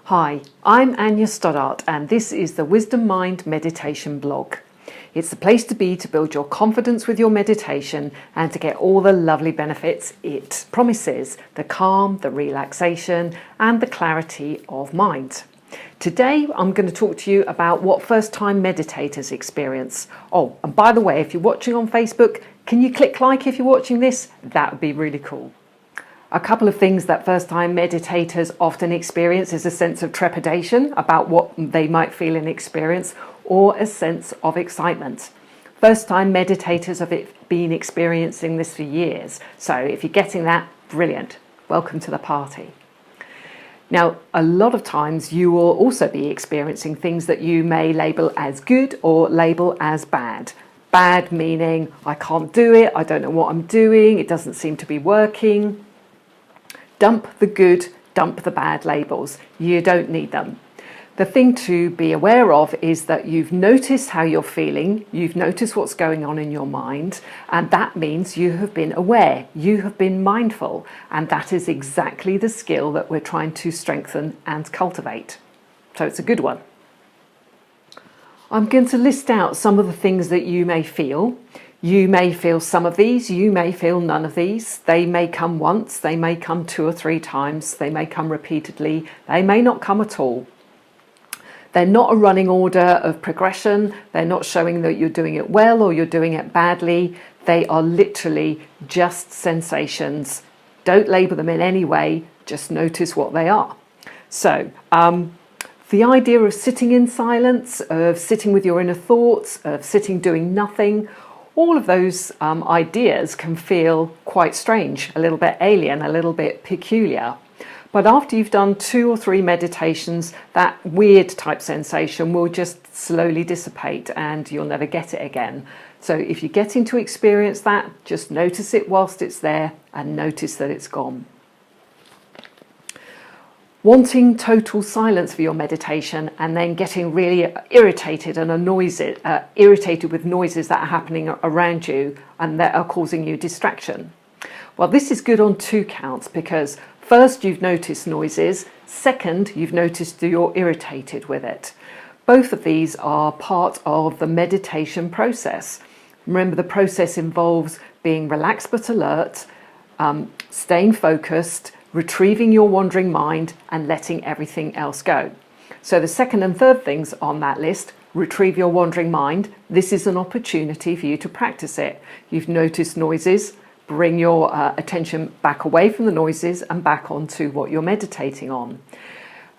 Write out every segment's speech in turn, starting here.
Hi, I'm Anya Stoddart and this is the Wisdom Mind Meditation blog. It's the place to be to build your confidence with your meditation and to get all the lovely benefits it promises, the calm, the relaxation and the clarity of mind. Today I'm going to talk to you about what first-time meditators experience. Oh, and by the way, if you're watching on Facebook, can you click like if you're watching this? That would be really cool. A couple of things that first-time meditators often experience is a sense of trepidation about what they might feel and experience, or a sense of excitement. First-time meditators have been experiencing this for years, so if you're getting that, brilliant. Welcome to the party. Now, a lot of times you will also be experiencing things that you may label as good or label as bad. Bad meaning, I can't do it, I don't know what I'm doing, it doesn't seem to be working. Dump the good, dump the bad labels. You don't need them. The thing to be aware of is that you've noticed how you're feeling, you've noticed what's going on in your mind, and that means you have been aware, you have been mindful, and that is exactly the skill that we're trying to strengthen and cultivate. So it's a good one. I'm going to list out some of the things that you may feel. You may feel some of these, you may feel none of these. They may come once, they may come 2 or 3 times, they may come repeatedly, they may not come at all. They're not a running order of progression, they're not showing that you're doing it well or you're doing it badly. They are literally just sensations. Don't label them in any way, just notice what they are. So, the idea of sitting in silence, of sitting with your inner thoughts, of sitting doing nothing, all of those ideas can feel quite strange, a little bit alien, a little bit peculiar. But after you've done 2 or 3 meditations, that weird type sensation will just slowly dissipate and you'll never get it again. So if you're getting to experience that, just notice it whilst it's there and notice that it's gone. Wanting total silence for your meditation and then getting really irritated and irritated with noises that are happening around you and that are causing you distraction. Well, this is good on 2 counts because first, you've noticed noises. Second, you've noticed that you're irritated with it. Both of these are part of the meditation process. Remember, the process involves being relaxed but alert, staying focused, retrieving your wandering mind and letting everything else go. So the second and third things on that list, retrieve your wandering mind. This is an opportunity for you to practice it. You've noticed noises, bring your attention back away from the noises and back onto what you're meditating on.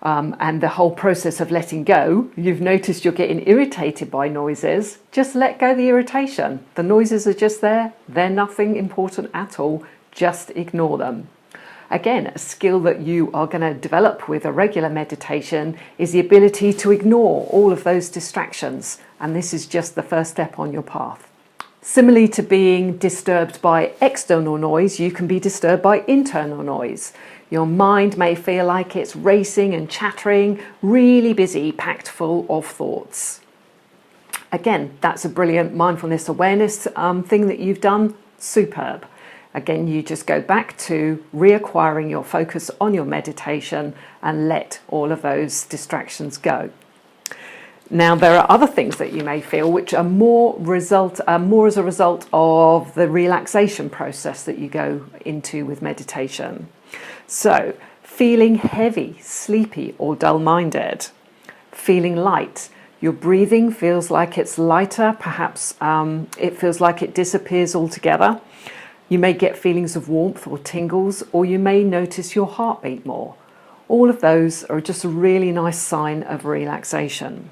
And the whole process of letting go, you've noticed you're getting irritated by noises, just let go the irritation. The noises are just there, they're nothing important at all, just ignore them. Again, a skill that you are going to develop with a regular meditation is the ability to ignore all of those distractions. And this is just the first step on your path. Similarly to being disturbed by external noise, you can be disturbed by internal noise. Your mind may feel like it's racing and chattering, really busy, packed full of thoughts. Again, that's a brilliant mindfulness awareness thing that you've done. Superb. Again, you just go back to reacquiring your focus on your meditation and let all of those distractions go. Now, there are other things that you may feel which are more as a result of the relaxation process that you go into with meditation. So, feeling heavy, sleepy or dull-minded, feeling light. Your breathing feels like it's lighter, perhaps it feels like it disappears altogether. You may get feelings of warmth or tingles, or you may notice your heartbeat more. All of those are just a really nice sign of relaxation.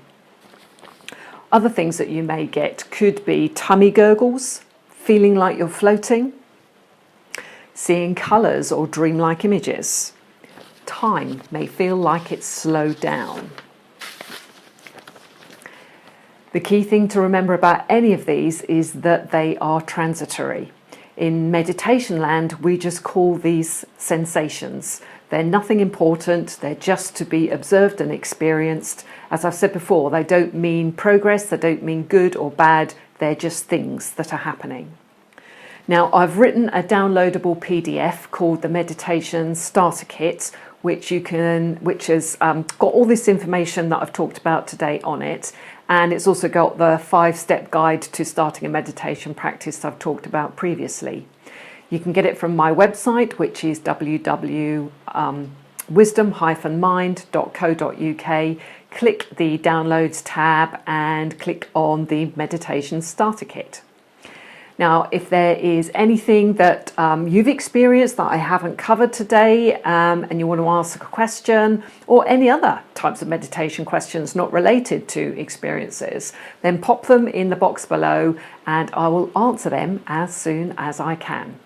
Other things that you may get could be tummy gurgles, feeling like you're floating, seeing colours or dreamlike images. Time may feel like it's slowed down. The key thing to remember about any of these is that they are transitory. In meditation land, we just call these sensations. They're nothing important, they're just to be observed and experienced. As I've said before, they don't mean progress, they don't mean good or bad, they're just things that are happening. Now, I've written a downloadable PDF called the Meditation Starter Kit, which has got all this information that I've talked about today on it. And it's also got the 5-step guide to starting a meditation practice I've talked about previously. You can get it from my website, which is www.wisdom-mind.co.uk. Click the Downloads tab and click on the Meditation Starter Kit. Now, if there is anything that you've experienced that I haven't covered today, and you want to ask a question or any other types of meditation questions not related to experiences, then pop them in the box below and I will answer them as soon as I can.